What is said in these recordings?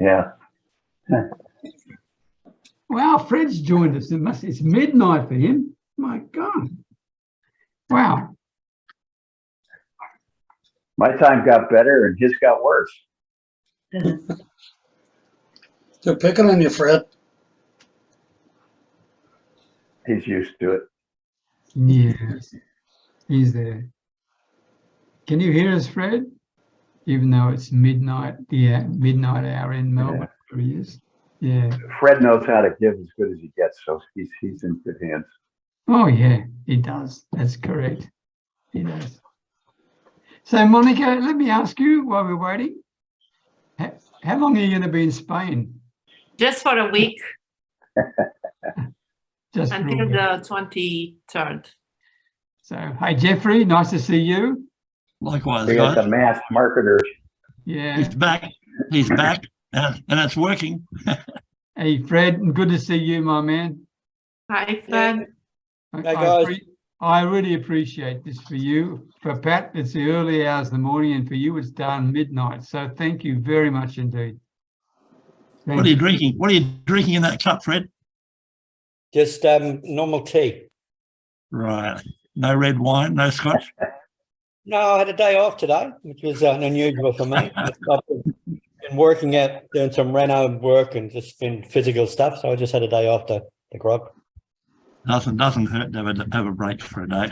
Yeah. Wow, Fred's joined us. It's midnight for him. My God. Wow. My time got better and his got worse. They're picking on you, Fred. He's used to it. Yes, he's there. Can you hear us, Fred? Even though it's midnight, the midnight hour in Melbourne, where he is. Yeah. Fred knows how to give as good as he gets, so he's in good hands. Oh, yeah, he does. That's correct. He does. So, Monica, let me ask you while we're waiting, how long are you going to be in Spain? Just for a week. Just until the 23rd. So, hey, Jeffrey, nice to see you. Likewise, We got the mass marketers. Yeah. He's back. He's back, and it's working. Hey, Fred, good to see you, my man. Hi, Fred. I really appreciate this for you. For Pat, it's the early hours of the morning, and for you, it's done midnight. So thank you very much indeed. What are you drinking? What are you drinking in that cup, Fred? Just normal tea. Right. No red wine, no scotch? No, I had a day off today, which was unusual for me. I've been working at doing some reno work and just been physical stuff, so I just had a day off to grog. Doesn't hurt to have a break for a day.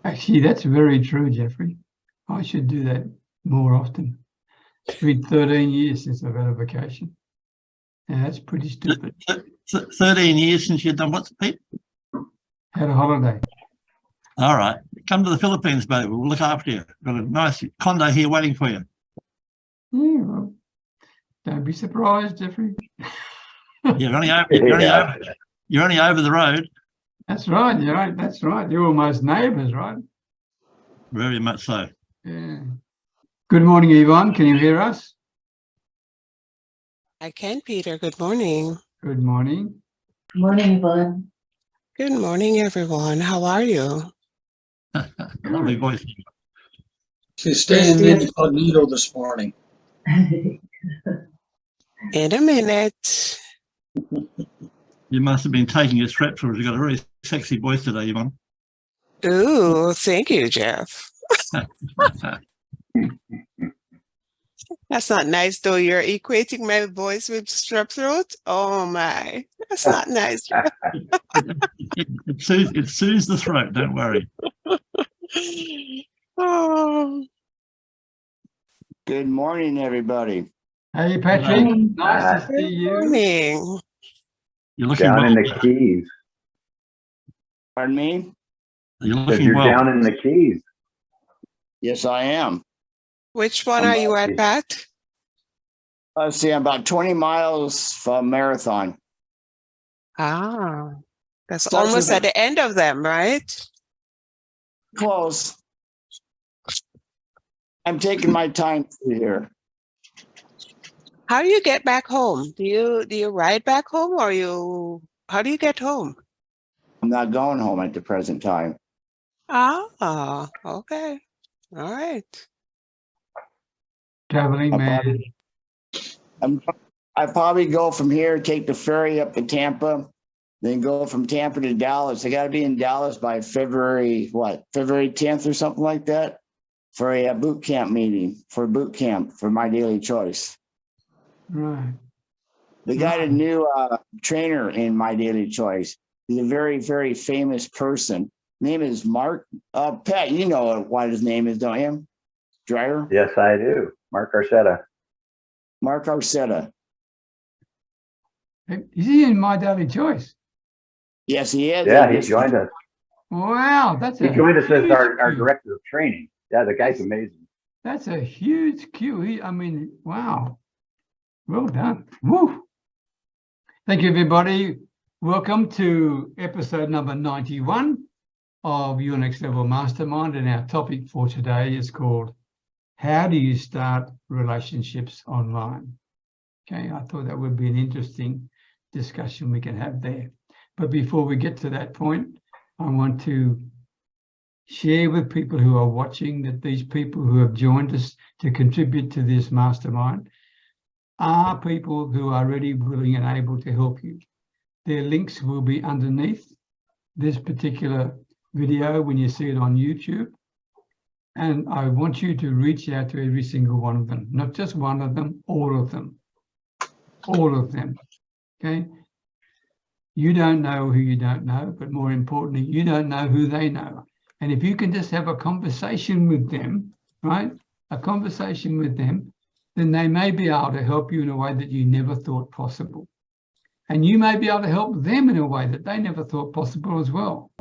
Actually, that's very true, Jeffrey. I should do that more often. It's been 13 years since I've had a vacation. And that's pretty stupid. 13 years since you've done what, Pete? Had a holiday. All right. Come to the Philippines, baby. We'll look after you. Got a nice condo here waiting for you. Yeah, well, don't be surprised, Jeffrey. You're only over the road. That's right. You're right. That's right. You're almost neighbours, right? Very much so. Yeah. Good morning, Yvonne. Can you hear us? I can, Peter. Good morning. Good morning. Morning, Yvonne. Good morning, everyone. How are you? Lovely voice. She's staying incognito this morning. In a minute. You must have been taking your strepsils. You've got a very sexy voice today, Yvonne. Ooh, thank you, Jeff. That's not nice, though. You're equating my voice with strep throat. Oh, my. That's not nice, Jeff. It soothes the throat. Don't worry. Oh. Good morning, everybody. Hey, Patrick. Nice to see you. Good morning. You're looking Down well. in the Keys. Pardon me? You're looking You're well. down in the Keys. Yes, I am. Which one are you at, Pat? Let's see, I'm about 20 miles from Marathon. Ah, that's Starts almost with at the end of them, right? Close. I'm taking my time here. How do you get back home? Do you ride back home, or how do you get home? I'm not going home at the present time. Ah, okay. All right. Traveling man. I probably go from here, take the ferry up to Tampa, then go from Tampa to Dallas. I got to be in Dallas by February 10th or something like that, for a boot camp meeting, for boot camp for My Daily Choice. Right. They got a new trainer in My Daily Choice. He's a very, very famous person. Name is Mark. Pat, you know what his name is, don't you? Dreyer? Yes, I do. Mark Arcetta. Mark Arcetta. Is he in My Daily Choice? Yes, he is. Yeah, he joined us. Wow, He joined us as our director of training. Yeah, the guy's amazing. That's a huge cue. I mean, wow. Well done. Woo. Thank you, everybody. Welcome to episode number 91 of Your Next Level Mastermind. And our topic for today is called, How Do You Start Relationships Online? Okay, I thought that would be an interesting discussion we can have there. But before we get to that point, I want to Share with people who are watching that these people who have joined us to contribute to this mastermind are people who are ready, willing, and able to help you. Their links will be underneath this particular video when you see it on YouTube. And I want you to reach out to every single one of them, not just one of them, all of them. All of them. Okay? You don't know who you don't know, but more importantly, you don't know who they know. And if you can just have a conversation with them, right? A conversation with them, then they may be able to help you in a way that you never thought possible. And you may be able to help them in a way that they never thought possible as well.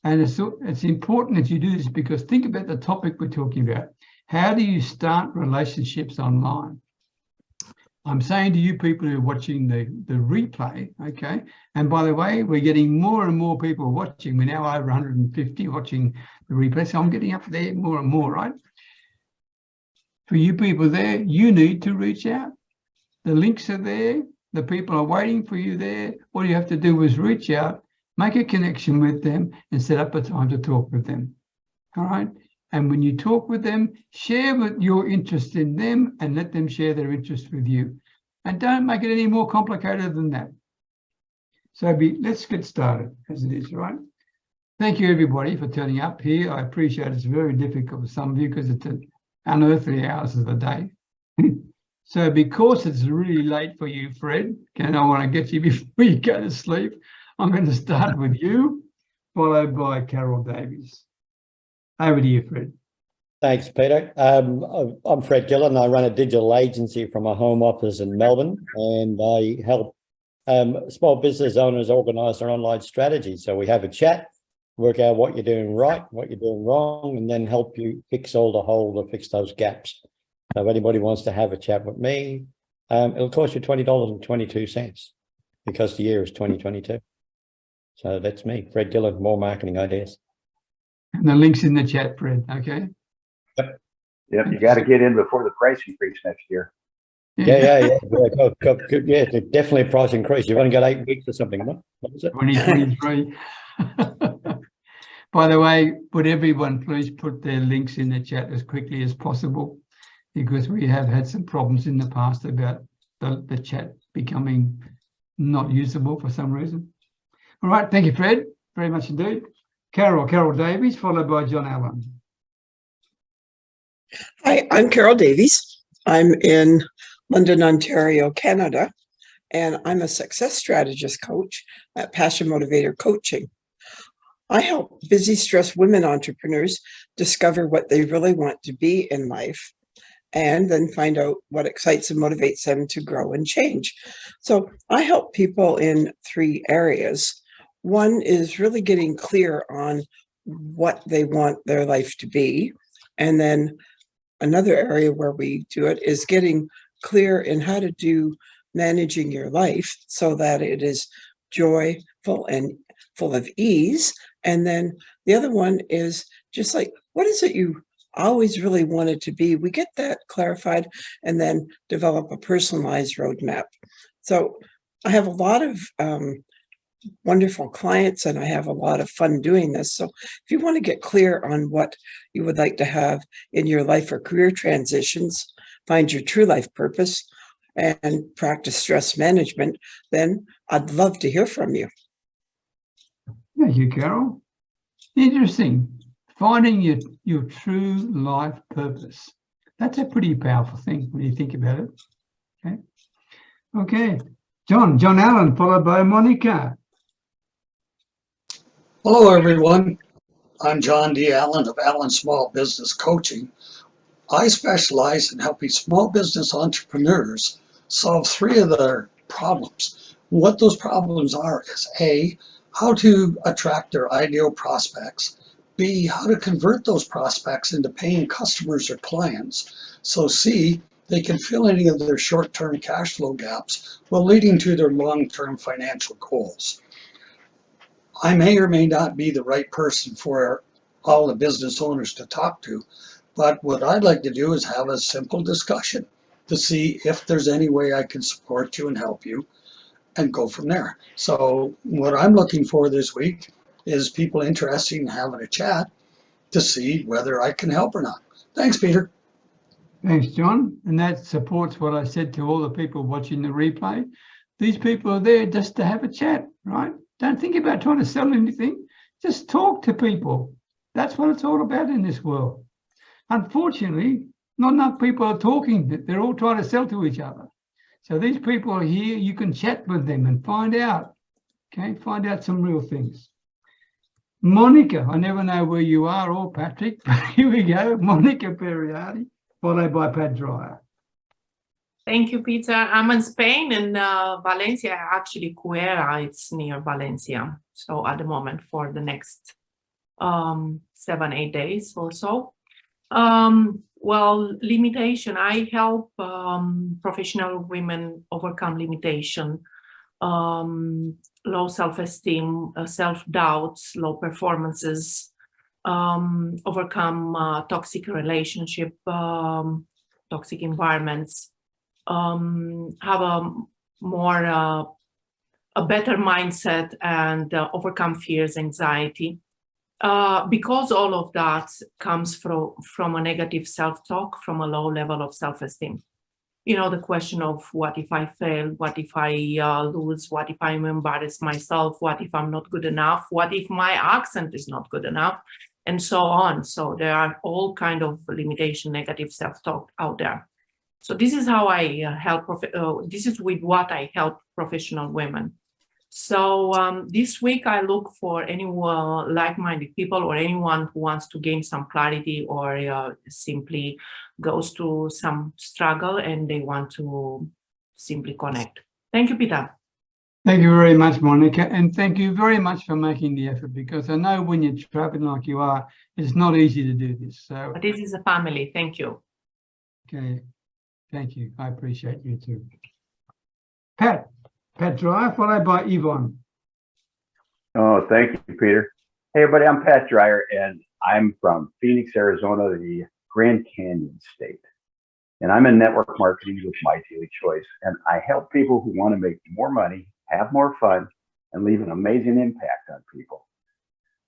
And it's important that you do this, because think about the topic we're talking about. How do you start relationships online? I'm saying to you people who are watching the replay, okay? And by the way, we're getting more and more people watching. We're now over 150 watching the replay. So I'm getting up there more and more, right? For you people there, you need to reach out. The links are there. The people are waiting for you there. All you have to do is reach out, make a connection with them, and set up a time to talk with them. All right? And when you talk with them, share your interest in them and let them share their interest with you. And don't make it any more complicated than that. So let's get started as it is, right? Thank you, everybody, for turning up here. I appreciate it's very difficult for some of you because it's an unearthly hours of the day. So because it's really late for you, Fred, and I want to get you before you go to sleep, I'm going to start with you, followed by Carol Davies. Over to you, Fred. Thanks, Peter. I'm Fred Gillen. I run a digital agency from a home office in Melbourne, and I help small business owners organise their online strategy. So we have a chat, work out what you're doing right, what you're doing wrong, and then help you fix all the holes or fix those gaps. So if anybody wants to have a chat with me, it'll cost you $20.22 because the year is 2022. So that's me, Fred Gillen, more marketing ideas. And the link's in the chat, Fred, okay? Yep, you got to get in before the price increase next year. Yeah. Yeah, definitely a price increase. You've only got 8 weeks or something, what was it? 2023. By the way, would everyone please put their links in the chat as quickly as possible, because we have had some problems in the past about the chat becoming not usable for some reason. All right, thank you, Fred, very much indeed. Carol Davies, followed by John Allen. Hi, I'm Carol Davies. I'm in London, Ontario, Canada, and I'm a success strategist coach at Passion Motivator Coaching. I help busy, stressed women entrepreneurs discover what they really want to be in life, and then find out what excites and motivates them to grow and change. So I help people in 3 areas. One is really getting clear on what they want their life to be. And then another area where we do it is getting clear in how to do managing your life so that it is joyful and full of ease. And then the other one is just like, what is it you always really wanted to be? We get that clarified and then develop a personalized roadmap. So I have a lot of wonderful clients, and I have a lot of fun doing this. So if you want to get clear on what you would like to have in your life or career transitions, find your true life purpose, and practice stress management, then I'd love to hear from you. Thank you, Carol. Interesting. Finding your true life purpose. That's a pretty powerful thing when you think about it. Okay. John Allen, followed by Monica. Hello, everyone. I'm John D. Allen of Allen Small Business Coaching. I specialize in helping small business entrepreneurs solve 3 of their problems. What those problems are is A, how to attract their ideal prospects, B, how to convert those prospects into paying customers or clients, so C, they can fill any of their short-term cash flow gaps while leading to their long-term financial goals. I may or may not be the right person for all the business owners to talk to, but what I'd like to do is have a simple discussion to see if there's any way I can support you and help you, and go from there. So what I'm looking for this week is people interested in having a chat to see whether I can help or not. Thanks, Peter. Thanks, John. And that supports what I said to all the people watching the replay. These people are there just to have a chat, right? Don't think about trying to sell anything. Just talk to people. That's what it's all about in this world. Unfortunately, not enough people are talking. They're all trying to sell to each other. So these people are here. You can chat with them and find out, okay? Find out some real things. Monica, I never know where you are, or Patrick, but here we go. Monica Periade, followed by Pat Dreyer. Thank you, Peter. I'm in Spain, in Valencia, actually Cuera, it's near Valencia. So at the moment for the next 7-8 days or so. Well, limitation, I help professional women overcome limitation, low self-esteem, self-doubts, low performances, overcome toxic relationship, toxic environments, have a better mindset, and overcome fears, anxiety. Because all of that comes from a negative self-talk, from a low level of self-esteem. You know, the question of what if I fail? What if I lose? What if I embarrass myself? What if I'm not good enough? What if my accent is not good enough? And so on. So there are all kind of limitation, negative self-talk out there. So this is how I help, this is with what I help professional women. So this week I look for anyone like-minded people or anyone who wants to gain some clarity or simply goes through some struggle and they want to simply connect. Thank you, Peter. Thank you very much, Monica. And thank you very much for making the effort, because I know when you're traveling like you are, it's not easy to do this. So But this is a family. Thank you. okay, thank you. I appreciate you too. Pat Dreyer, followed by Yvonne. Oh, thank you, Peter. Hey, everybody, I'm Pat Dreyer, and I'm from Phoenix, Arizona, the Grand Canyon state. And I'm in network marketing with My Daily Choice. And I help people who want to make more money, have more fun, and leave an amazing impact on people.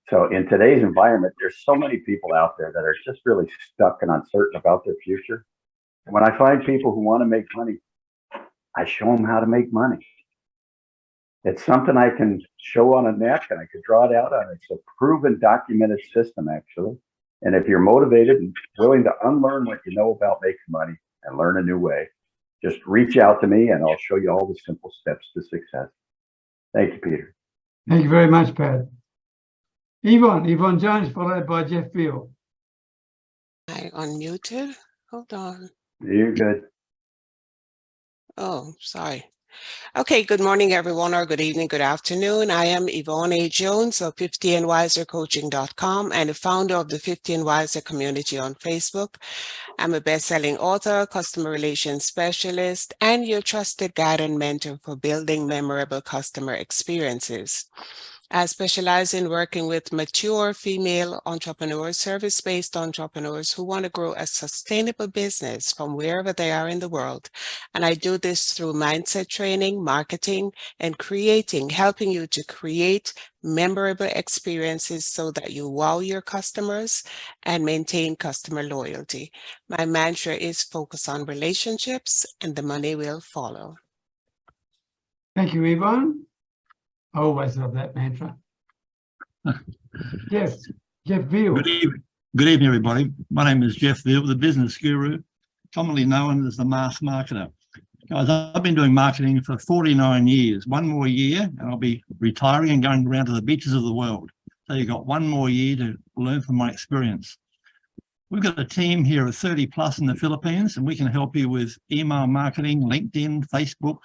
So in today's environment, there's so many people out there that are just really stuck and uncertain about their future. And when I find people who want to make money, I show them how to make money. It's something I can show on a napkin. I could draw it out on. It's a proven, documented system, actually. And if you're motivated and willing to unlearn what you know about making money and learn a new way, just reach out to me and I'll show you all the simple steps to success. Thank you, Peter. Thank you very much, Pat. Yvonne Jones, followed by Jeff Veal. I unmuted. Hold on. You're good. Oh, sorry. Okay, good morning, everyone, or good evening, good afternoon. I am Yvonne A. Jones of 50andwisercoaching.com and the founder of the 50 and Wiser community on Facebook. I'm a best-selling author, customer relations specialist, and your trusted guide and mentor for building memorable customer experiences. I specialize in working with mature female entrepreneurs, service-based entrepreneurs who want to grow a sustainable business from wherever they are in the world. And I do this through mindset training, marketing, and creating, helping you to create memorable experiences so that you wow your customers and maintain customer loyalty. My mantra is focus on relationships and the money will follow. Thank you, Yvonne. I always love that mantra. Jeff Veal. Good evening, everybody. My name is Jeff Veal, the business guru, commonly known as the mass marketer. Guys, I've been doing marketing for 49 years. One more year and I'll be retiring and going around to the beaches of the world. So you've got one more year to learn from my experience. We've got a team here of 30 plus in the Philippines, and we can help you with email marketing, LinkedIn, Facebook,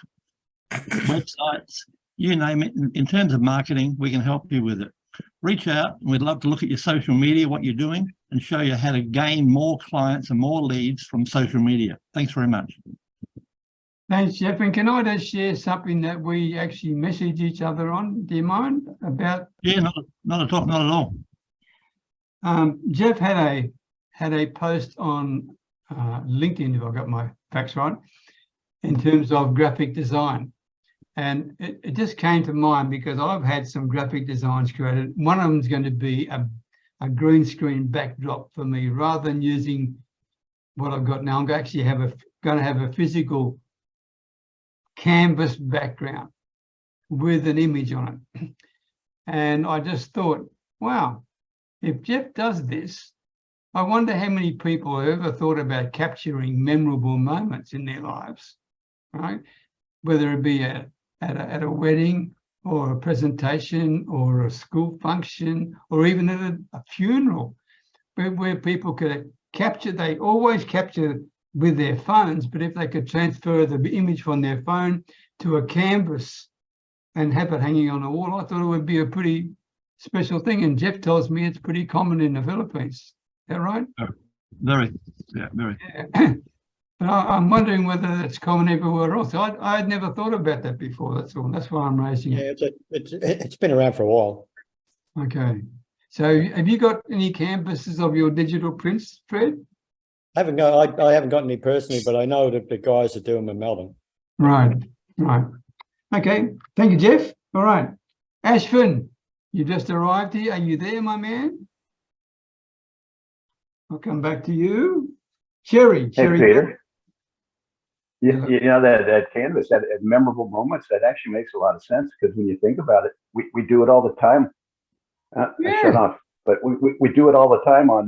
websites, you name it. In terms of marketing, we can help you with it. Reach out. We'd love to look at your social media, what you're doing, and show you how to gain more clients and more leads from social media. Thanks very much. Thanks, Jeff. And can I just share something that we actually message each other on? Do you mind about? Yeah, not at all. Jeff had a post on LinkedIn, if I got my facts right, in terms of graphic design. And it just came to mind because I've had some graphic designs created. One of them is going to be a a green screen backdrop for me rather than using what I've got now. I'm going to have a physical canvas background with an image on it. And I just thought, wow, if Jeff does this, I wonder how many people have ever thought about capturing memorable moments in their lives, right? Whether it be at a wedding or a presentation or a school function or even at a funeral, where people could capture, they always capture with their phones, but if they could transfer the image from their phone to a canvas and have it hanging on a wall, I thought it would be a pretty special thing. And Jeff tells me it's pretty common in the Philippines. Is that right? Very, yeah, very. Yeah. But I'm wondering whether it's common everywhere else. I had never thought about that before. That's all. That's why I'm raising it. Yeah, it's been around for a while. Okay. So have you got any canvases of your digital prints, Fred? I haven't got any personally, but I know that the guys that do them in Melbourne. Right. Okay. Thank you, Jeff. All right. Ashwin, you just arrived here. Are you there, my man? I'll come back to you. Sherry. Hey, Sherry. Peter. You know, that canvas, that memorable moments, that actually makes a lot of sense, because when you think about it, we do it all the time. I shut off, but we do it all the time on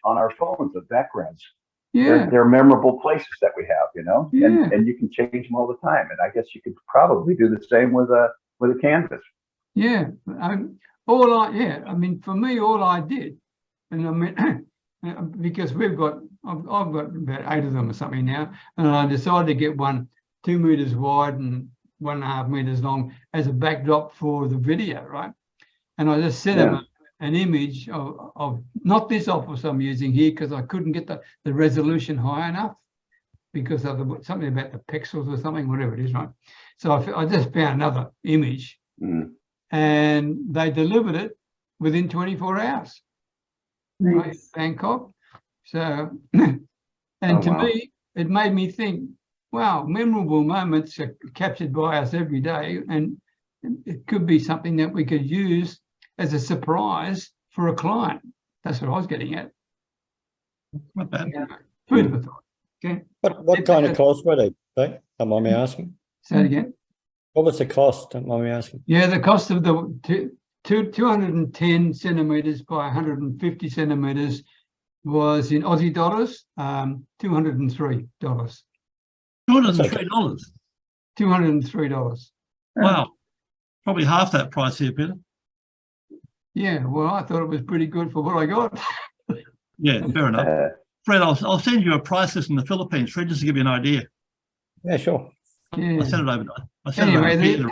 our phones with backgrounds. Yeah. They're memorable places that we have, you know, Yeah. and you can change them all the time. And I guess you could probably do the same with a canvas. Yeah. I mean, for me, all I did, and I mean, because I've got about 8 of them or something now, and I decided to get one 2 meters wide and 1.5 meters long as a backdrop for the video, right? And I just sent them an image of not this office I'm using here, because I couldn't get the resolution high enough because of something about the pixels or something, whatever it is, right? So I just found another image, and they delivered it within 24 hours. Right, in Bangkok. So, and to me, it made me think, wow, memorable moments are captured by us every day, and it could be something that we could use as a surprise for a client. That's what I was getting at. Not bad. Food for thought. Okay. What kind of cost were they? Don't mind me asking. Say it again. What was the cost? Don't mind me asking. Yeah, the cost of the 210 centimeters by 150 centimeters was in Aussie dollars, $203. $203. $203. Wow. Probably half that price here, Peter. Yeah, well, I thought it was pretty good for what I got. Yeah, fair enough. Fred, I'll send you a price list in the Philippines, Fred, just to give you an idea. Yeah, sure. Yeah. I sent it over. Anyway, Peter.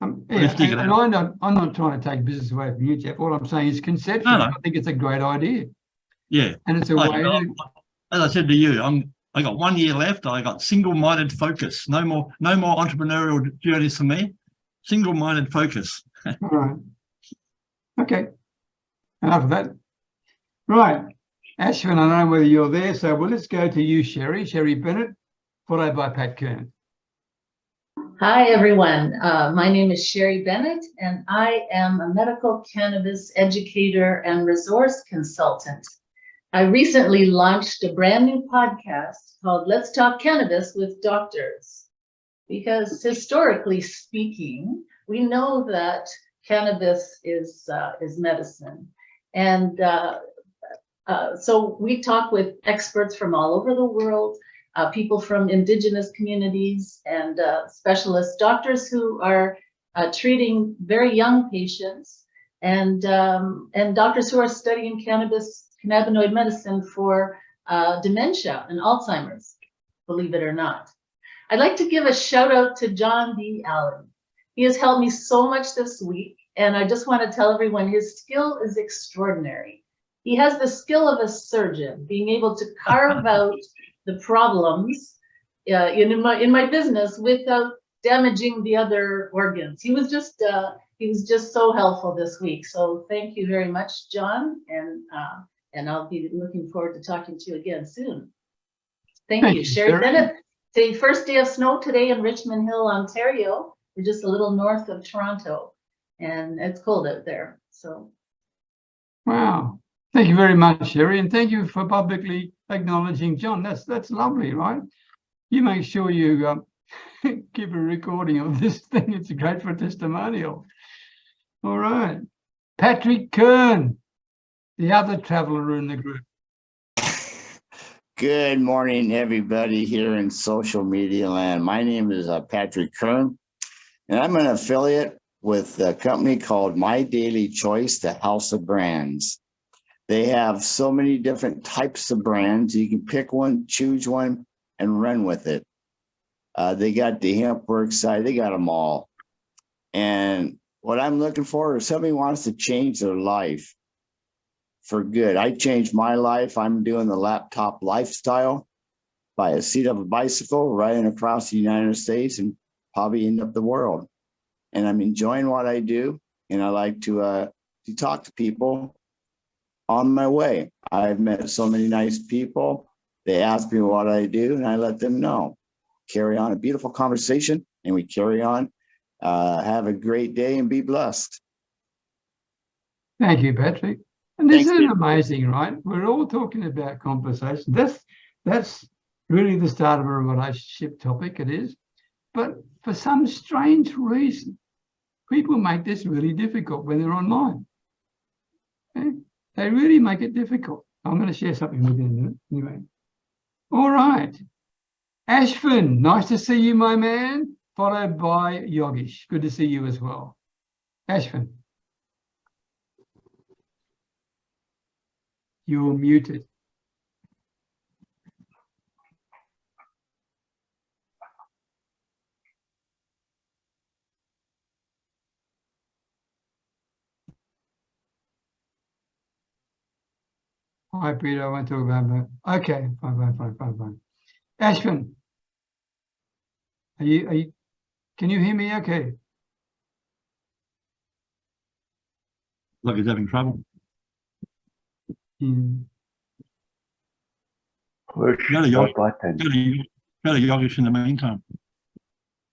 I'm not trying to take business away from you, Jeff. All I'm saying is conceptually, I think it's a great idea. Yeah. And it's a way to... As I said to you, I got 1 year left. I got single-minded focus. No more entrepreneurial journeys for me. Single-minded focus. All right. Okay. Enough of that. Right. Ashwin, I don't know whether you're there, so let's go to you, Sherry Bennett, followed by Pat Kern. Hi, everyone. My name is Sherry Bennett, and I am a medical cannabis educator and resource consultant. I recently launched a brand new podcast called Let's Talk Cannabis with Doctors, because historically speaking, we know that cannabis is medicine. And so we talk with experts from all over the world, people from indigenous communities, and specialist doctors who are treating very young patients, and doctors who are studying cannabinoid medicine for dementia and Alzheimer's, believe it or not. I'd like to give a shout out to John D. Allen. He has helped me so much this week, and I just want to tell everyone his skill is extraordinary. He has the skill of a surgeon, being able to carve out the problems in my business without damaging the other organs. He was just so helpful this week. So thank you very much, John, and I'll be looking forward to talking to you again soon. Thank you, Sherry Bennett. The first day of snow today in Richmond Hill, Ontario. We're just a little north of Toronto, and it's cold out there. So, wow, Thank you very much, Sherry, and thank you for publicly acknowledging John. That's lovely, right? You make sure you keep a recording of this thing. It's great for a testimonial. All right. Patrick Kern, the other traveler in the group. Good morning, everybody here in social media land. My name is Patrick Kern, and I'm an affiliate with a company called My Daily Choice, the House of Brands. They have so many different types of brands. You can pick one, choose one, and run with it. They got the hemp work side, they got them all. And what I'm looking for is somebody who wants to change their life for good. I changed my life. I'm doing the laptop lifestyle by a seat of a bicycle, riding across the United States and probably end up the world. And I'm enjoying what I do. And I like to talk to people on my way. I've met so many nice people. They ask me what I do and I let them know. Carry on a beautiful conversation and we carry on. Have a great day and be blessed. Thank you, Patrick. And this is amazing, right? We're all talking about conversation. That's really the start of a relationship topic, it is. But for some strange reason, people make this really difficult when they're online. Okay? They really make it difficult. I'm going to share something with you anyway. All right. Ashvin, nice to see you, my man. Followed by Yogesh. Good to see you as well. Ashvin. You're muted. Hi, Peter. I won't talk about that. Okay, fine. Ashvin, are you? Can you hear me? Okay. Like he's having trouble. Push Go to the button. Yogesh in the meantime.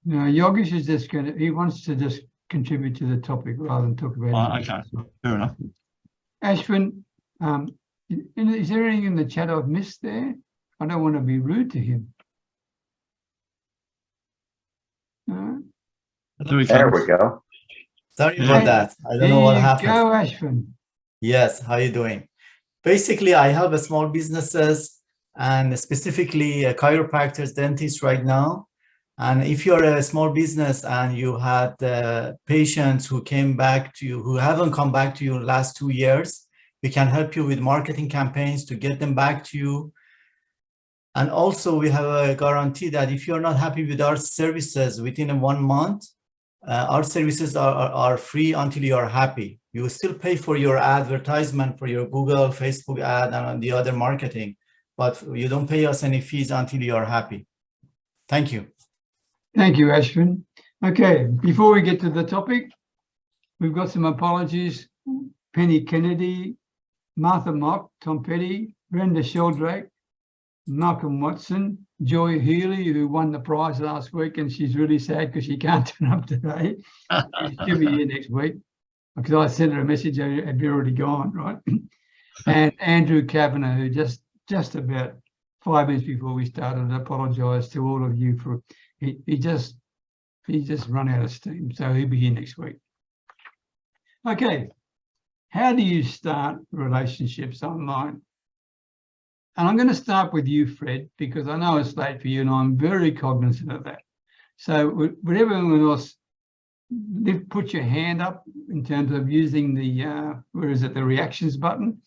No, Yogesh is just going to. He wants to just contribute to the topic rather than talk about. Okay, fair enough. Ashvin, is there anything in the chat I've missed there? I don't want to be rude to him. No? There we go. Sorry about that. I don't know what happened. Go, Ashvin. Yes, how you doing? Basically, I help small businesses and specifically chiropractors, dentists right now. And if you're a small business and you had patients who came back to you, who haven't come back to you in the last 2 years, we can help you with marketing campaigns to get them back to you. And also we have a guarantee that if you're not happy with our services within 1 month, our services are free until you are happy. You will still pay for your advertisement for your Google, Facebook ad and the other marketing, but you don't pay us any fees until you are happy. Thank you. Thank you, Ashvin. Okay, before we get to the topic, we've got some apologies. Penny Kennedy, Martha Mock, Tom Petty, Brenda Sheldrake, Malcolm Watson, Joy Healy, who won the prize last week, and she's really sad because she can't turn up today. She'll be here next week because I sent her a message, I'd be already gone, right? And Andrew Kavanagh, who just about 5 minutes before we started, apologised to all of you for he just run out of steam, so he'll be here next week. Okay, how do you start relationships online? And I'm going to start with you, Fred, because I know it's late for you and I'm very cognizant of that. So would everyone else put your hand up in terms of using the, the reactions button?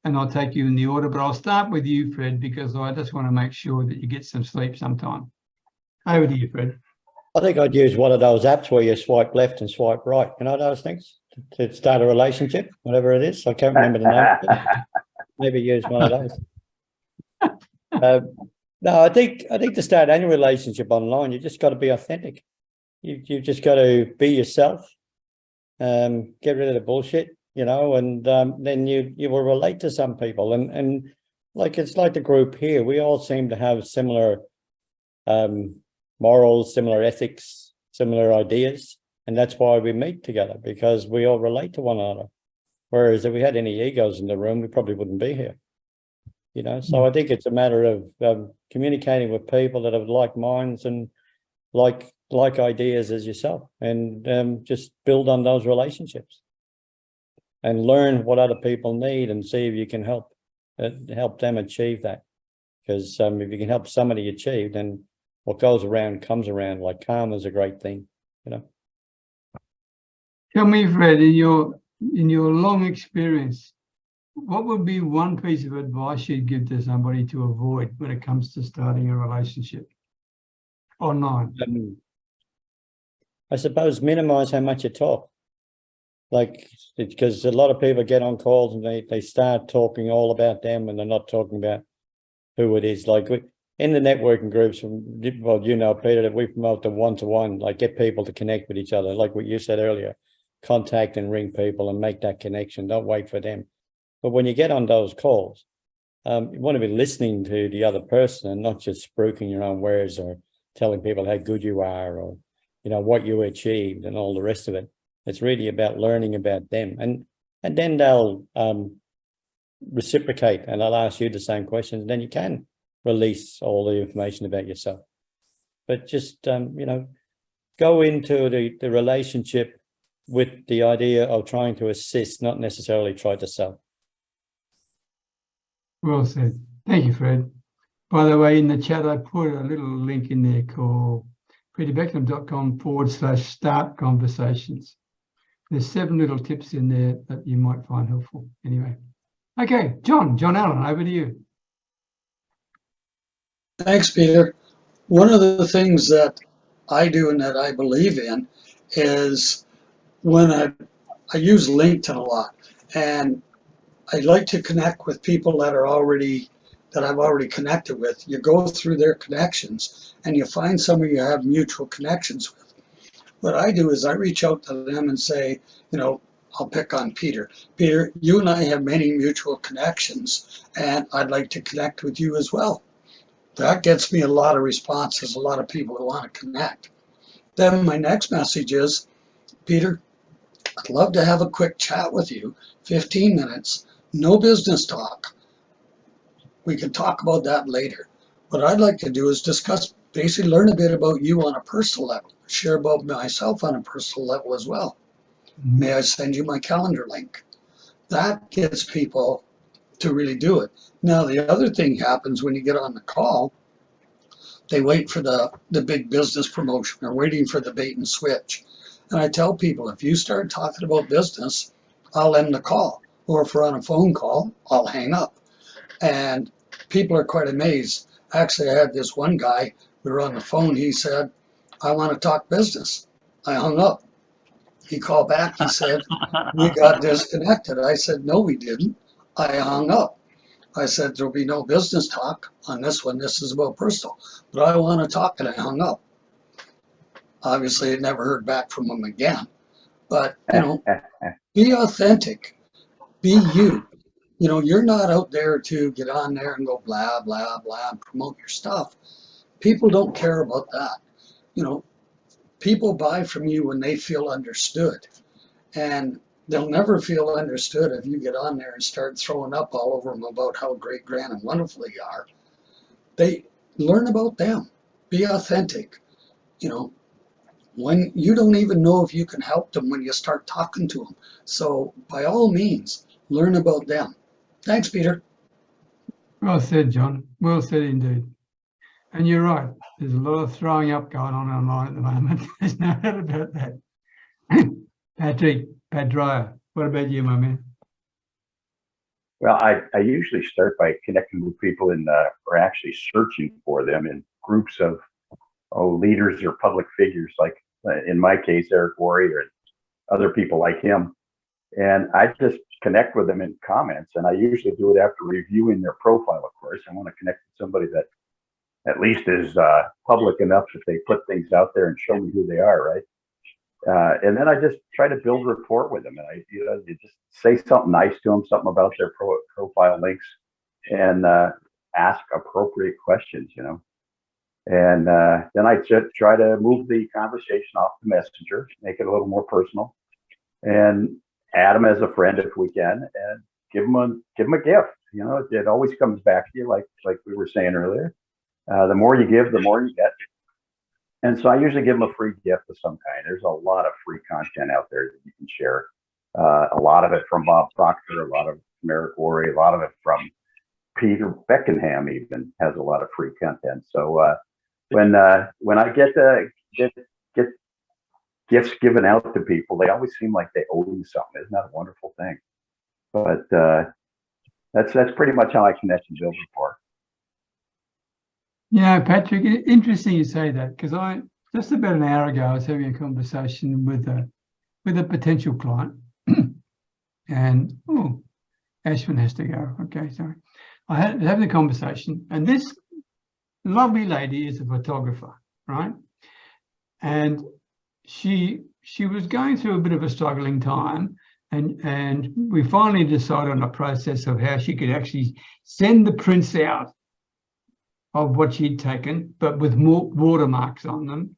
And I'll take you in the order, but I'll start with you, Fred, because I just want to make sure that you get some sleep sometime. Over to you, Fred. I think I'd use one of those apps where you swipe left and swipe right. You know those things to start a relationship, whatever it is. I can't remember the name. Maybe use one of those. No, I think to start any relationship online, you just got to be authentic. You just got to be yourself. Get rid of the bullshit, you know, and then you will relate to some people. And like it's like the group here, we all seem to have similar morals, similar ethics, similar ideas, and that's why we meet together, because we all relate to one another. Whereas if we had any egos in the room, we probably wouldn't be here. You know, so I think it's a matter of communicating with people that have like minds and like ideas as yourself, and just build on those relationships and learn what other people need and see if you can help them achieve that. Because if you can help somebody achieve, then what goes around comes around. Like karma is a great thing, you know. Tell me, Fred, in your long experience, what would be one piece of advice you'd give to somebody to avoid when it comes to starting a relationship online? I suppose minimize how much you talk. Like, because a lot of people get on calls and they start talking all about them and they're not talking about who it is. Like in the networking groups, well, you know, Peter, that we promote the one-to-one, like get people to connect with each other. Like what you said earlier, contact and ring people and make that connection. Don't wait for them. But when you get on those calls, you want to be listening to the other person and not just spruiking your own words or telling people how good you are or, you know, what you achieved and all the rest of it. It's really about learning about them, and then they'll reciprocate and they'll ask you the same questions. And then you can release all the information about yourself. But just, you know, go into the relationship with the idea of trying to assist, not necessarily try to sell. Well said. Thank you, Fred. By the way, in the chat, I put a little link in there called peterbeckenham.com/start conversations. There's 7 little tips in there that you might find helpful. Anyway, okay, John Allen, over to you. Thanks, Peter. One of the things that I do and that I believe in is when I use LinkedIn a lot, and I like to connect with people that I've already connected with. You go through their connections and you find somebody you have mutual connections with. What I do is I reach out to them and say, you know, I'll pick on Peter. Peter, you and I have many mutual connections, and I'd like to connect with you as well. That gets me a lot of responses, a lot of people who want to connect. Then my next message is, Peter, I'd love to have a quick chat with you, 15 minutes, no business talk. We can talk about that later. What I'd like to do is discuss, basically learn a bit about you on a personal level, share about myself on a personal level as well. May I send you my calendar link? That gets people to really do it. Now, the other thing happens when you get on the call, they wait for the big business promotion or waiting for the bait and switch. And I tell people, if you start talking about business, I'll end the call. Or if we're on a phone call, I'll hang up. And people are quite amazed. Actually, I had this one guy, we were on the phone, he said, I want to talk business. I hung up. He called back, he said, we got disconnected. I said, no, we didn't. I hung up. I said, there'll be no business talk on this one. This is about personal. But I want to talk, and I hung up. Obviously, I never heard back from him again. But, you know, be authentic. Be you. You know, you're not out there to get on there and go blah, blah, blah, and promote your stuff. People don't care about that. You know, people buy from you when they feel understood. And they'll never feel understood if you get on there and start throwing up all over them about how great, grand, and wonderful you are. They learn about them. Be authentic. You know, when you don't even know if you can help them when you start talking to them. So by all means, learn about them. Thanks, Peter. Well said, John. Well said indeed. And you're right. There's a lot of throwing up going on online at the moment. There's no doubt about that. Pat Dreyer, what about you, my man? Well, I usually start by connecting with people or actually searching for them in groups of leaders or public figures, like in my case, Eric Warrior and other people like him. And I just connect with them in comments, and I usually do it after reviewing their profile, of course. I want to connect with somebody that at least is public enough that they put things out there and show me who they are, right? And then I just try to build rapport with them, and you just say something nice to them, something about their profile links, and ask appropriate questions, you know. And then I just try to move the conversation off the messenger, make it a little more personal, and add them as a friend if we can, and give them a gift. You know, it always comes back to you, like we were saying earlier. The more you give, the more you get. And so I usually give them a free gift of some kind. There's a lot of free content out there that you can share. A lot of it from Bob Proctor, a lot of from Eric Worre, a lot of it from Peter Beckenham even has a lot of free content. So when I get gifts given out to people, they always seem like they owe you something. Isn't that a wonderful thing? But that's pretty much how I connect and build rapport. Yeah, Patrick, interesting you say that, because I just about an hour ago I was having a conversation with a potential client, and Ashwin has to go. Okay, sorry. I was having a conversation, and this lovely lady is a photographer, right? And she was going through a bit of a struggling time, and we finally decided on a process of how she could actually send the prints out of what she'd taken, but with more watermarks on them,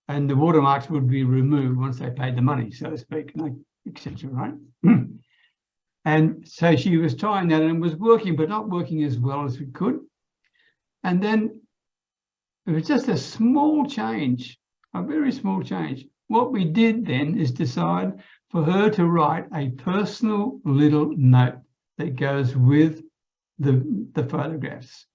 and the watermarks would be removed once they paid the money, so to speak, etc. Right? And so she was trying that, and it was working, but not working as well as we could. And then it was just a small change, a very small change. What we did then is decide for her to write a personal little note that goes with the photographs,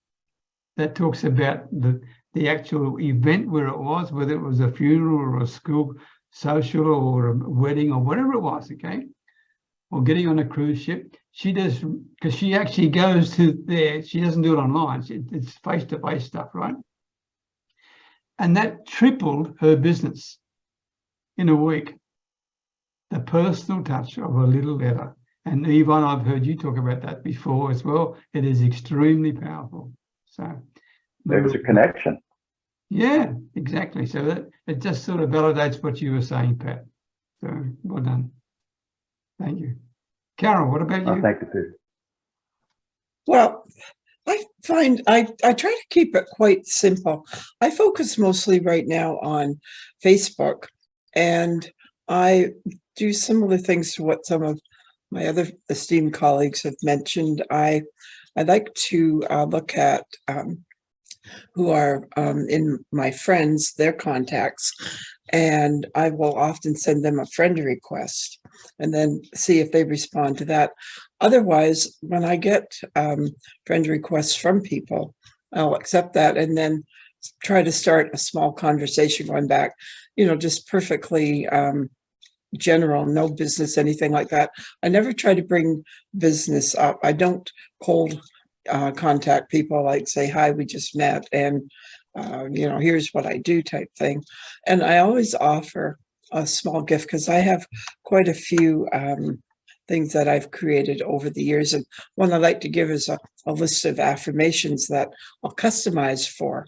that talks about the actual event where it was, whether it was a funeral or a school social or a wedding or whatever it was, okay? Or getting on a cruise ship. She does, because she actually goes to there, she doesn't do it online, it's face-to-face stuff, right? And that tripled her business in a week. The personal touch of a little letter. And Yvonne, I've heard you talk about that before as well. It is extremely powerful. So there's a connection. Yeah, exactly. So that it just sort of validates what you were saying, Pat. So well done. Thank you. Carol, what about you? Thank you, Peter. Well, I find I try to keep it quite simple. I focus mostly right now on Facebook, and I do similar things to what some of my other esteemed colleagues have mentioned. I like to look at who are in my friends, their contacts, and I will often send them a friend request and then see if they respond to that. Otherwise, when I get friend requests from people, I'll accept that and then try to start a small conversation going back, just perfectly general, no business, anything like that. I never try to bring business up. I don't cold contact people like say, hi, we just met and here's what I do type thing. And I always offer a small gift because I have quite a few things that I've created over the years. And one I like to give is a list of affirmations that I'll customize for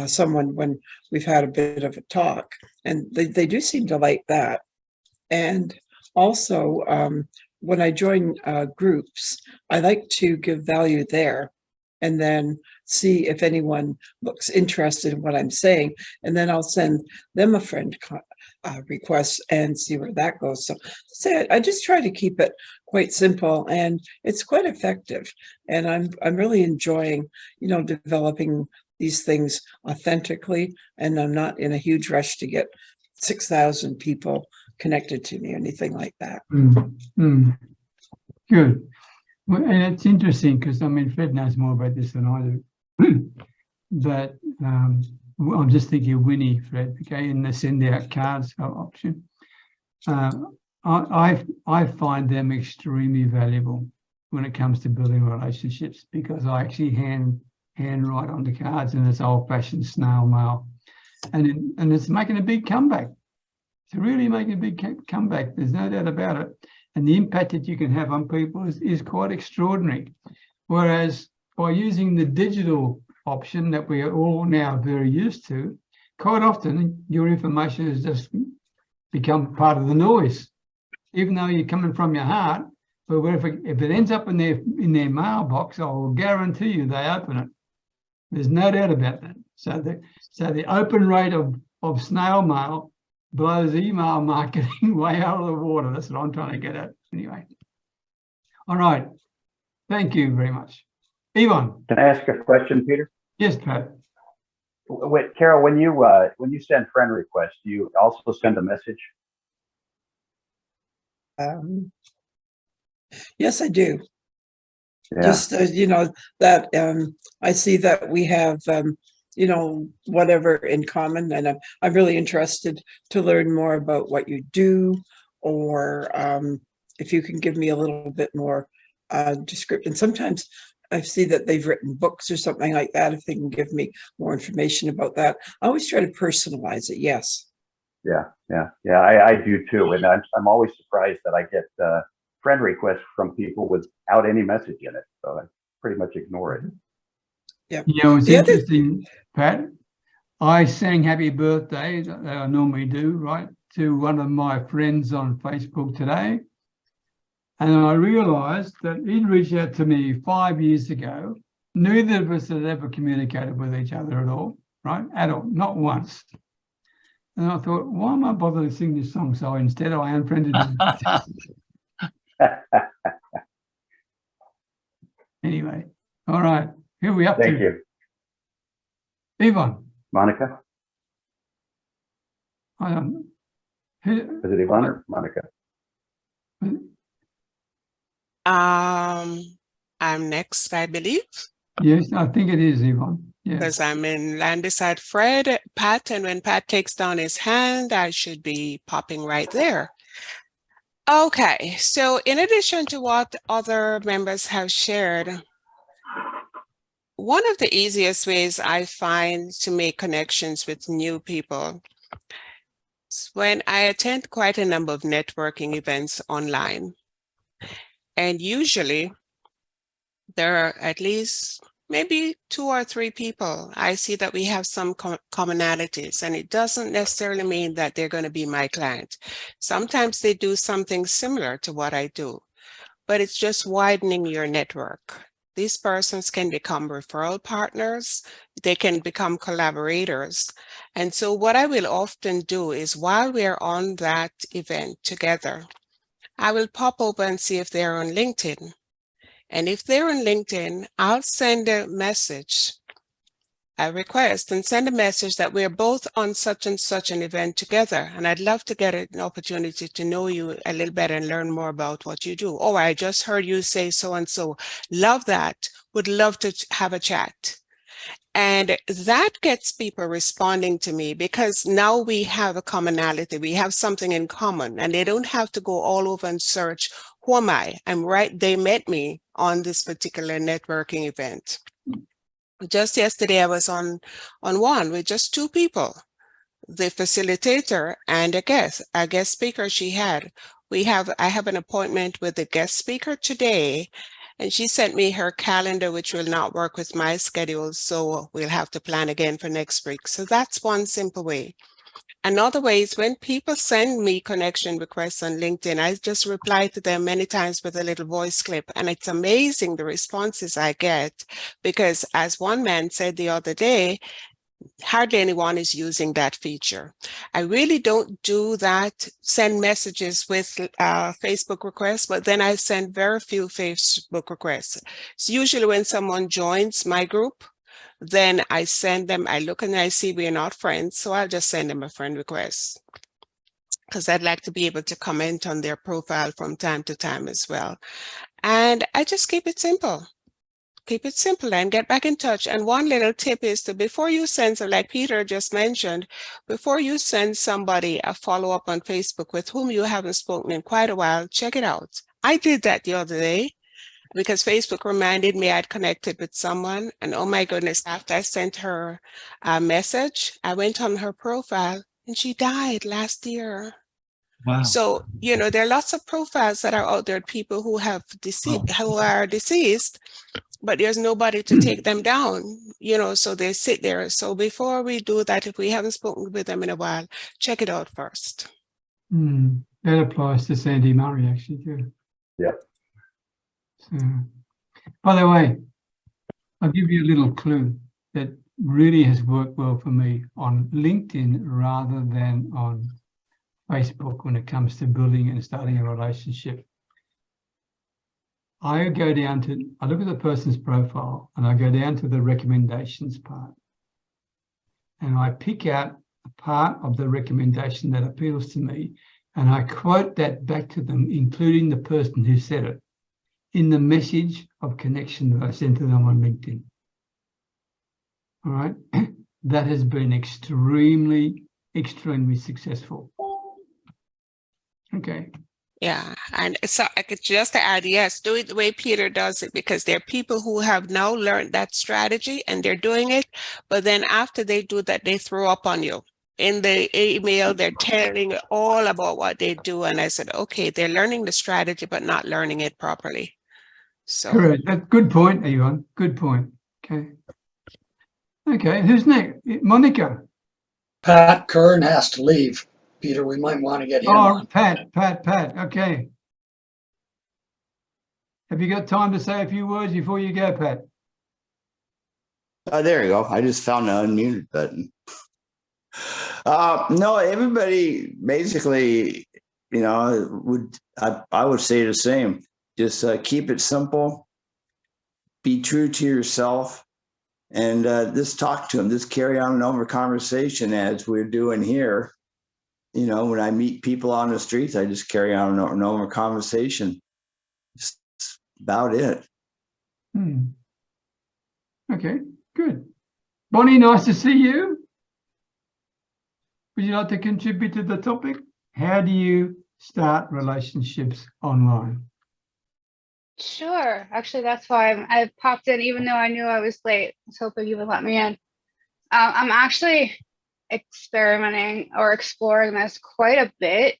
someone when we've had a bit of a talk. And they do seem to like that. And also, when I join groups, I like to give value there and then see if anyone looks interested in what I'm saying. And then I'll send them a friend request and see where that goes. So I just try to keep it quite simple, and it's quite effective. And I'm really enjoying, developing these things authentically, and I'm not in a huge rush to get 6,000 people connected to me or anything like that. Good. Well, and it's interesting because Fred knows more about this than I do. But I'm just thinking of Winnie, Fred, okay, in the send out cards option. I find them extremely valuable when it comes to building relationships, because I actually hand write on the cards, and it's old-fashioned snail mail, and it's making a big comeback. It's really making a big comeback. There's no doubt about it. And the impact that you can have on people is quite extraordinary. Whereas by using the digital option that we are all now very used to, quite often your information has just become part of the noise, even though you're coming from your heart. But if it ends up in their mailbox, I will guarantee you they open it. There's no doubt about that. So the open rate of snail mail blows email marketing way out of the water. That's what I'm trying to get at. Anyway. All right. Thank you very much. Yvonne. Can I ask a question, Peter? Yes, Pat. Wait, Carol, when you send friend requests, do you also send a message? Yes, I do. Yeah. Just, that I see that we have, whatever in common, and I'm really interested to learn more about what you do, or if you can give me a little bit more description. Sometimes I see that they've written books or something like that. If they can give me more information about that, I always try to personalize it. Yes. Yeah. I do too, and I'm always surprised that I get friend requests from people without any message in it. So I pretty much ignore it. Yeah. It's interesting, Pat. I sang happy birthday, that I normally do, right, to one of my friends on Facebook today. And I realized that he'd reached out to me 5 years ago. Neither of us had ever communicated with each other at all, right? At all, not once. And I thought, why am I bothering to sing this song? So instead I unfriended him. Anyway, all right. Who are we up to? Thank you. Yvonne. Monica? I don't know. Who, Is it Yvonne or Monica? I'm next, I believe, yes, I think it is Yvonne. Yeah. because I'm in land beside Fred, Pat, and when Pat takes down his hand, I should be popping right there. Okay, so in addition to what other members have shared, one of the easiest ways I find to make connections with new people is when I attend quite a number of networking events online. And usually there are at least maybe 2 or 3 people. I see that we have some commonalities, and it doesn't necessarily mean that they're going to be my client. Sometimes they do something similar to what I do, but it's just widening your network. These persons can become referral partners, they can become collaborators. And so what I will often do is while we're on that event together, I will pop over and see if they're on LinkedIn. And if they're on LinkedIn, I'll send a message, a request, and send a message that we're both on such and such an event together. And I'd love to get an opportunity to know you a little better and learn more about what you do. Oh, I just heard you say so-and-so. Love that. Would love to have a chat. And that gets people responding to me because now we have a commonality. We have something in common, and they don't have to go all over and search, who am I? I'm right. They met me on this particular networking event. Just yesterday, I was on one with just 2 people, the facilitator and a guest speaker she had. I have an appointment with the guest speaker today, and she sent me her calendar, which will not work with my schedule. So we'll have to plan again for next week. So that's one simple way. Another way is when people send me connection requests on LinkedIn, I just reply to them many times with a little voice clip. And it's amazing the responses I get, because as one man said the other day, hardly anyone is using that feature. I really don't do that, send messages with Facebook requests, but then I send very few Facebook requests. It's usually when someone joins my group, then I send them, I look and I see we're not friends, so I'll just send them a friend request, because I'd like to be able to comment on their profile from time to time as well. And I just keep it simple. Keep it simple and get back in touch. And one little tip is to, before you send, so like Peter just mentioned, before you send somebody a follow-up on Facebook with whom you haven't spoken in quite a while, check it out. I did that the other day because Facebook reminded me I'd connected with someone. And oh my goodness, after I sent her a message, I went on her profile and she died last year. Wow. So, there are lots of profiles that are out there, people who have who are deceased, but there's nobody to take them down, so they sit there. So before we do that, if we haven't spoken with them in a while, check it out first. That applies to Sandy Murray, actually, too. Yeah. So, by the way, I'll give you a little clue that really has worked well for me on LinkedIn rather than on Facebook when it comes to building and starting a relationship. I look at the person's profile and I go down to the recommendations part. And I pick out a part of the recommendation that appeals to me, and I quote that back to them, including the person who said it, in the message of connection that I sent to them on LinkedIn. All right. That has been extremely, extremely successful. Okay. Yeah, and so I could just add, yes, do it the way Peter does it, because there are people who have now learned that strategy and they're doing it, but then after they do that, they throw up on you. In the email, they're telling all about what they do. And I said, okay, they're learning the strategy, but not learning it properly. So Correct. That's good point, Yvonne. Good point. Okay. Okay, who's next? Monica. Pat Kern has to leave. Peter, we might want to get him Oh, on. Pat. Okay. Have you got time to say a few words before you go, Pat? There you go. I just found the unmuted button. No, everybody basically, you know, I would say the same. Just keep it simple, be true to yourself, and just talk to them. Just carry on an over conversation as we're doing here. You know, when I meet people on the streets, I just carry on an over conversation. Just about it. Okay, good. Bonnie, nice to see you. Would you like to contribute to the topic? How do you start relationships online? Sure. Actually, that's why I popped in, even though I knew I was late. I was hoping you would let me in. I'm actually experimenting or exploring this quite a bit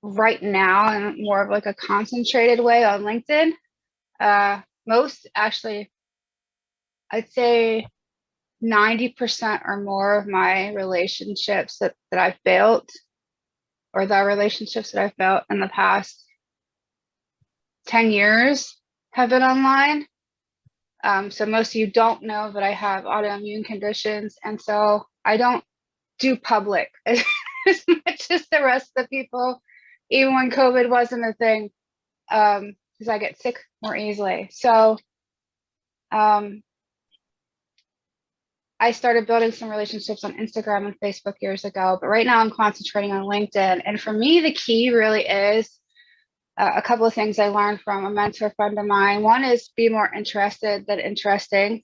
right now, in more of like a concentrated way on LinkedIn. Most, actually, I'd say 90% or more of my relationships that I've built, or the relationships that I've built in the past 10 years, have been online. So most of you don't know that I have autoimmune conditions, and so I don't do public as much as the rest of the people, even when COVID wasn't a thing, because I get sick more easily. So I started building some relationships on Instagram and Facebook years ago, but right now I'm concentrating on LinkedIn. And for me, the key really is a couple of things I learned from a mentor friend of mine. One is be more interested than interesting.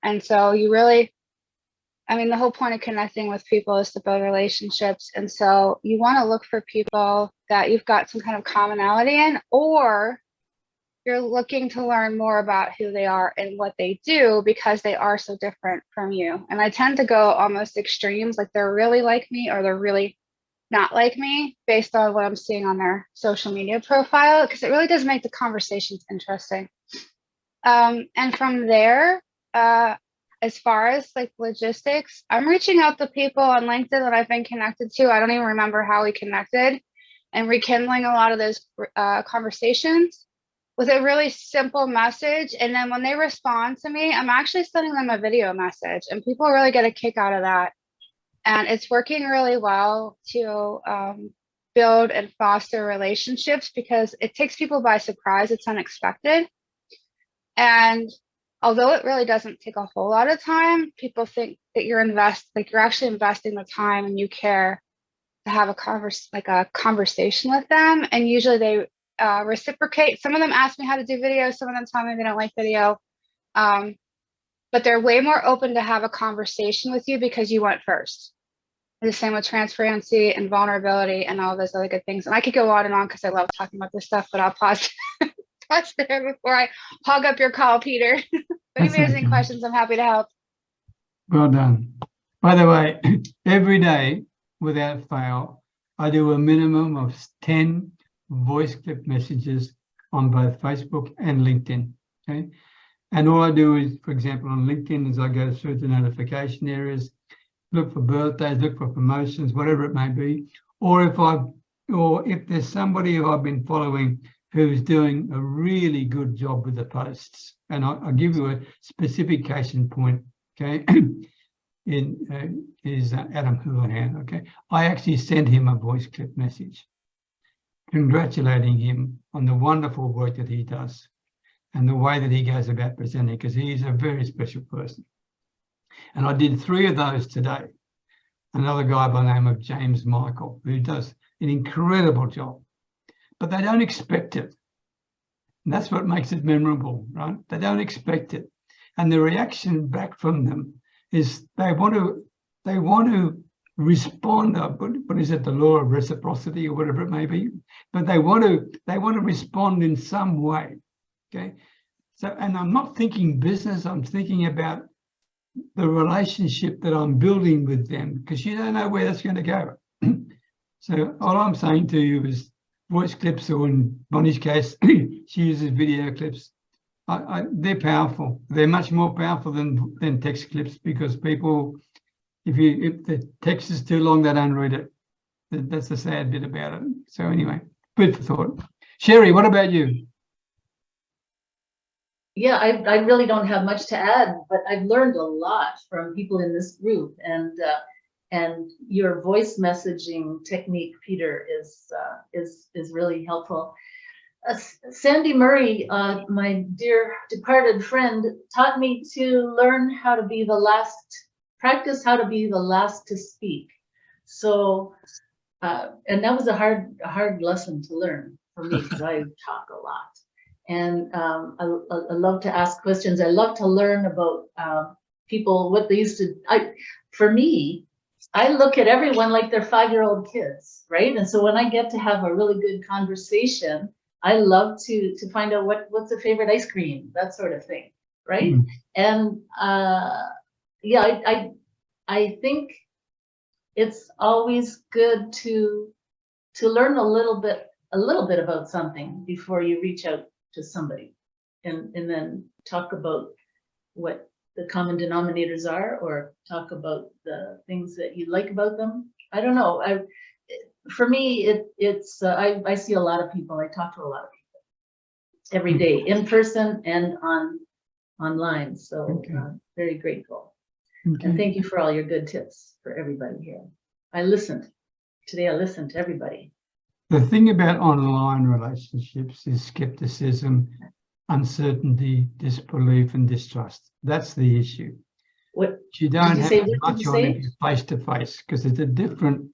And so you really, I mean, the whole point of connecting with people is to build relationships. And so you want to look for people that you've got some kind of commonality in, or you're looking to learn more about who they are and what they do, because they are so different from you. And I tend to go almost extremes, like they're really like me or they're really not like me, based on what I'm seeing on their social media profile, because it really does make the conversations interesting. And from there, as far as like logistics, I'm reaching out to people on LinkedIn that I've been connected to. I don't even remember how we connected, and rekindling a lot of those conversations with a really simple message. And then when they respond to me, I'm actually sending them a video message, and people really get a kick out of that. And it's working really well to build and foster relationships, because it takes people by surprise. It's unexpected. And although it really doesn't take a whole lot of time, people think that you're actually investing the time and you care to have a conversation with them. And usually they reciprocate. Some of them ask me how to do video. Some of them tell me they don't like video. But they're way more open to have a conversation with you because you went first. The same with transparency and vulnerability and all those other good things. And I could go on and on because I love talking about this stuff, but I'll pause there before I hog up your call, Peter. If anybody has any questions, I'm happy to help. Well done. By the way, every day, without fail, I do a minimum of 10 voice clip messages on both Facebook and LinkedIn. Okay. And all I do is, for example, on LinkedIn, as I go through the notification areas, look for birthdays, look for promotions, whatever it may be. Or if there's somebody who I've been following who's doing a really good job with the posts, and I'll give you a specific case in point, okay, is Adam Houlihan, okay? I actually sent him a voice clip message. congratulating him on the wonderful work that he does and the way that he goes about presenting, because he's a very special person. And I did 3 of those today. Another guy by the name of James Michael, who does an incredible job, but they don't expect it. And that's what makes it memorable, right? They don't expect it. And the reaction back from them is they want to respond. What is it? The law of reciprocity or whatever it may be. But they want to respond in some way. Okay. So, and I'm not thinking business. I'm thinking about the relationship that I'm building with them, because you don't know where that's going to go. So all I'm saying to you is voice clips, or in Bonnie's case, she uses video clips. They're powerful. They're much more powerful than text clips, because people, if the text is too long, they don't read it. That's the sad bit about it. So anyway, food for thought. Sherry, what about you? Yeah, I really don't have much to add, but I've learned a lot from people in this group, and your voice messaging technique, Peter, is really helpful. Sandy Murray, my dear departed friend, taught me to learn how to be the last, practice how to be the last to speak. So, and that was a hard lesson to learn for me, because I talk a lot. And I love to ask questions. I love to learn about people, what they used to, for me, I look at everyone like they're 5-year-old kids, right? And so when I get to have a really good conversation, I love to find out what's a favorite ice cream, that sort of thing, right? And yeah, I think it's always good to learn a little bit about something before you reach out to somebody, and then talk about what the common denominators are, or talk about the things that you like about them. I don't know. For me, it's I see a lot of people. I talk to a lot of people every day, in person and online. So very grateful. And thank you for all your good tips for everybody here. I listened today. I listened to everybody. The thing about online relationships is skepticism, uncertainty, disbelief, and distrust. That's the issue. What you don't have much on it face to face, because it's a different,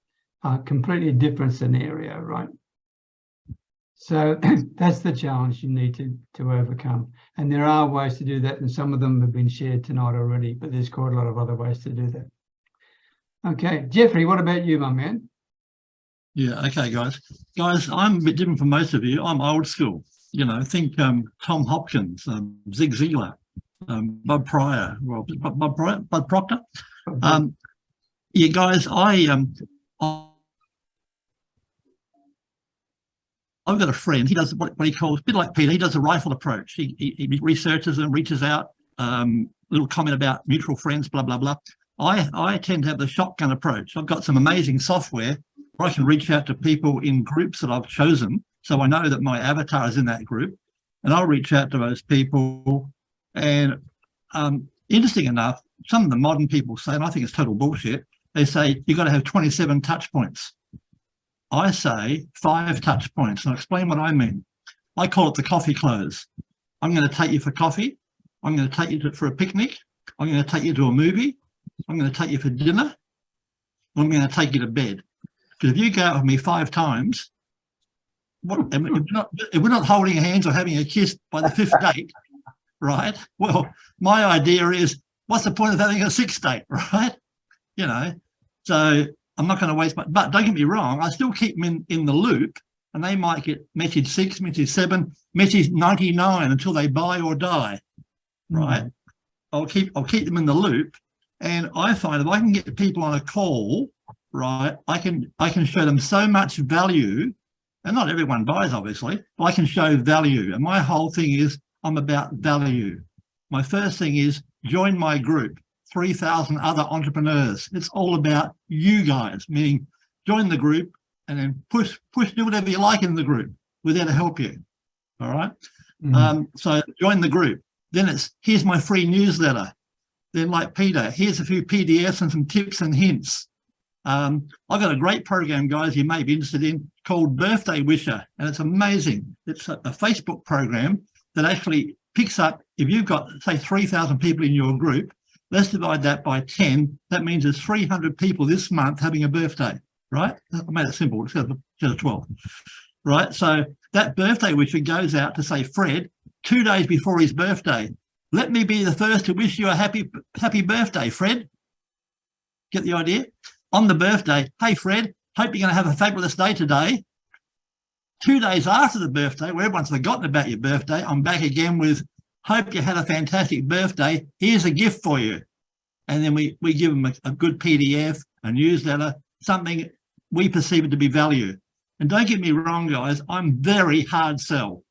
completely different scenario, right? So that's the challenge you need to overcome. And there are ways to do that, and some of them have been shared tonight already, but there's quite a lot of other ways to do that. Okay, Jeffrey, what about you, my man? Yeah, okay, guys. Guys, I'm a bit different from most of you. I'm old school. You know, think Tom Hopkins, Zig Ziglar, Bob Pryor, well, Bob Proctor. Yeah, guys, I've got a friend. He does what he calls, a bit like Peter, he does a rifle approach. He researches and reaches out, little comment about mutual friends, blah, blah, blah. I tend to have the shotgun approach. I've got some amazing software where I can reach out to people in groups that I've chosen. So I know that my avatar is in that group, and I'll reach out to those people. And interesting enough, some of the modern people say, and I think it's total bullshit, they say you've got to have 27 touch points. I say 5 touch points, and I'll explain what I mean. I call it the coffee close. I'm going to take you for coffee. I'm going to take you for a picnic. I'm going to take you to a movie. I'm going to take you for dinner. I'm going to take you to bed. Because if you go out with me 5 times, if we're not holding hands or having a kiss by the 5th date, right? Well, my idea is, what's the point of having a 6th date, right? You know, so I'm not going to waste but don't get me wrong, I still keep them in the loop, and they might get message 6, message 7, message 99 until they buy or die, right? I'll keep them in the loop, and I find if I can get people on a call, right, I can show them so much value, and not everyone buys, obviously, but I can show value. And my whole thing is I'm about value. My first thing is join my group, 3,000 other entrepreneurs. It's all about you guys, meaning join the group and then push, do whatever you like in the group. We're there to help you. All right. So join the group. Then it's, here's my free newsletter. Then, like Peter, here's a few PDFs and some tips and hints. I've got a great program, guys, you may be interested in called Birthday Wisher, and it's amazing. It's a Facebook program that actually picks up, if you've got, say, 3,000 people in your group, let's divide that by 10. That means there's 300 people this month having a birthday, right? I made it simple, instead of 12, right? So that birthday wisher goes out to say, Fred, 2 days before his birthday, let me be the first to wish you a happy birthday, Fred. Get the idea? On the birthday, hey, Fred, hope you're going to have a fabulous day today. 2 days after the birthday, where everyone's forgotten about your birthday, I'm back again with, hope you had a fantastic birthday. Here's a gift for you. And then we give them a good PDF, a newsletter, something we perceive it to be value. And don't get me wrong, guys, I'm very hard sell.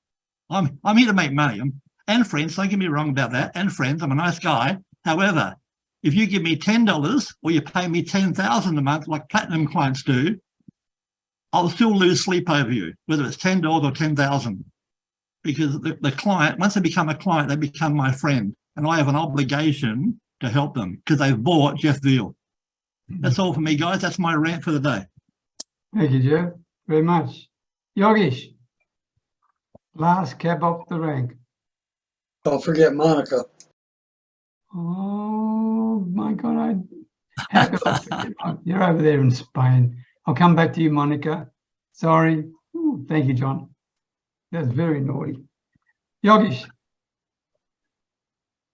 I'm here to make money. And friends, don't get me wrong about that. And friends, I'm a nice guy. However, if you give me $10 or you pay me $10,000 a month, like platinum clients do, I'll still lose sleep over you, whether it's $10 or $10,000, because the client, once they become a client, they become my friend, and I have an obligation to help them because they've bought Jeff Veal. That's all for me, guys. That's my rant for the day. Thank you, Jeff, very much. Yogesh, last cab off the rank. Don't forget Monica. Oh my God, how could I forget? You're over there in Spain. I'll come back to you, Monica. Sorry. Ooh, thank you, John. That's very naughty. Yogesh.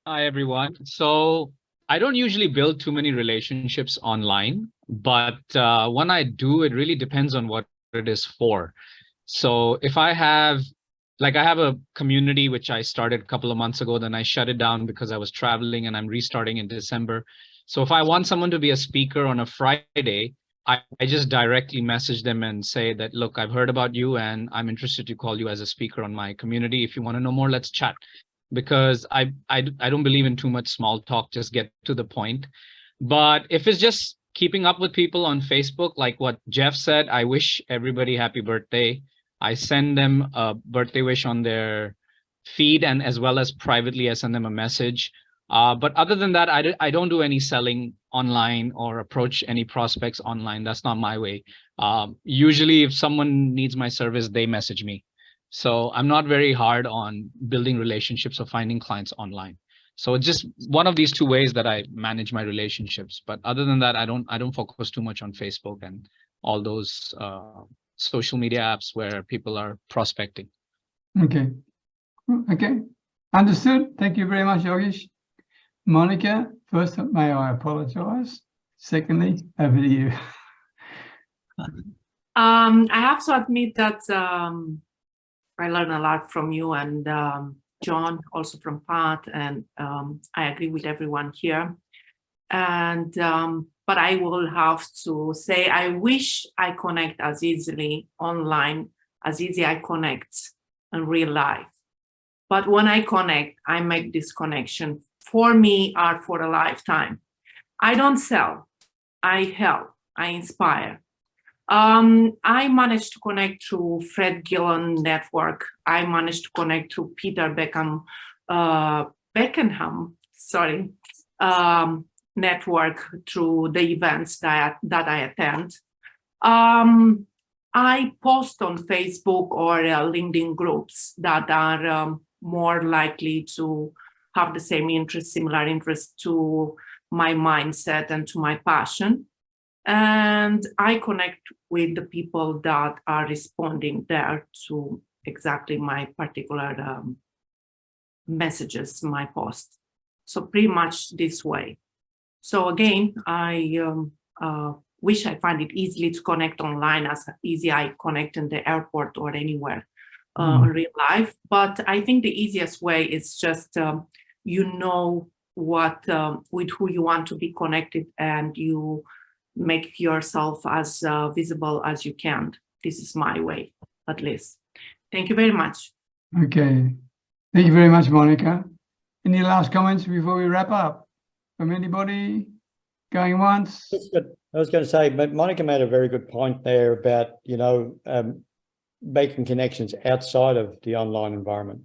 Hi, everyone. So I don't usually build too many relationships online, but when I do, it really depends on what it is for. So if I have a community which I started a couple of months ago, then I shut it down because I was traveling and I'm restarting in December. So if I want someone to be a speaker on a Friday, I just directly message them and say that, look, I've heard about you and I'm interested to call you as a speaker on my community. If you want to know more, let's chat. Because I don't believe in too much small talk, just get to the point. But if it's just keeping up with people on Facebook, like what Jeff said, I wish everybody happy birthday. I send them a birthday wish on their feed, and as well as privately, I send them a message. But other than that, I don't do any selling online or approach any prospects online. That's not my way. Usually, if someone needs my service, they message me. So I'm not very hard on building relationships or finding clients online. So it's just one of these two ways that I manage my relationships. But other than that, I don't focus too much on Facebook and all those social media apps where people are prospecting. Okay. Okay. Understood. Thank you very much, Yogesh. Monica, first, may I apologize? Secondly, over to you. I have to admit that I learned a lot from you and John, also from Pat, and I agree with everyone here. And but I will have to say, I wish I connect as easily online, as easy I connect in real life. But when I connect, I make this connection for me or for a lifetime. I don't sell, I help, I inspire. I managed to connect through Fred Gillen network. I managed to connect through Peter Beckenham, network through the events that I attend. I post on Facebook or LinkedIn groups that are more likely to have the same interest, similar interest to my mindset and to my passion. And I connect with the people that are responding there to exactly my particular messages, my post. So pretty much this way. So again, I wish I find it easily to connect online as easy I connect in the airport or anywhere in real life. But I think the easiest way is just, you know what, with who you want to be connected, and you make yourself as visible as you can. This is my way, at least. Thank you very much. Okay. Thank you very much, Monica. Any last comments before we wrap up from anybody? Going once? I was going to say, but Monica made a very good point there about, you know, making connections outside of the online environment.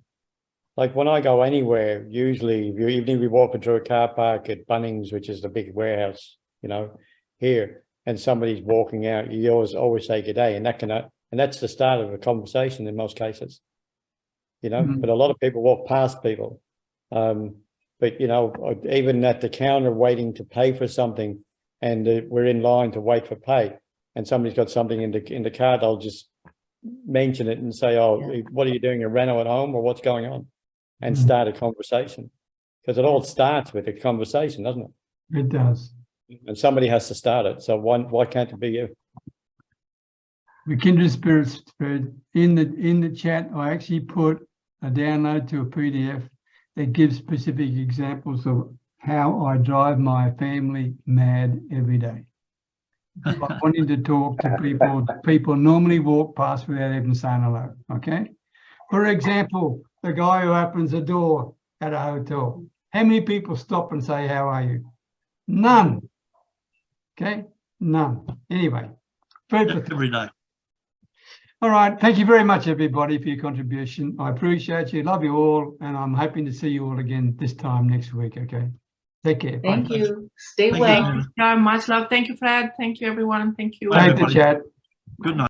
Like when I go anywhere, usually, even if you're walking through a car park at Bunnings, which is the big warehouse, you know, here, and somebody's walking out, you always say good day, and that's the start of a conversation in most cases. You know, but a lot of people walk past people. But, you know, even at the counter waiting to pay for something, and we're in line to wait for pay, and somebody's got something in the cart, I'll just mention it and say, oh, what are you doing, a reno at home, or what's going on? And start a conversation. Because it all starts with a conversation, doesn't it? It does. And somebody has to start it. So why can't it be you? The kindred spirits in the chat, I actually put a download to a PDF that gives specific examples of how I drive my family mad every day. By wanting to talk to people normally walk past without even saying hello. Okay. For example, the guy who opens the door at a hotel. How many people stop and say, how are you? None. Okay, none. Anyway, every day. All right. Thank you very much, everybody, for your contribution. I appreciate you. Love you all. And I'm hoping to see you all again this time next week. Okay. Take care. Thank Bye. you. Stay Thank well. you. Much love. Thank you, Fred. Thank you, everyone. Thank you. Thank the chat. Good night.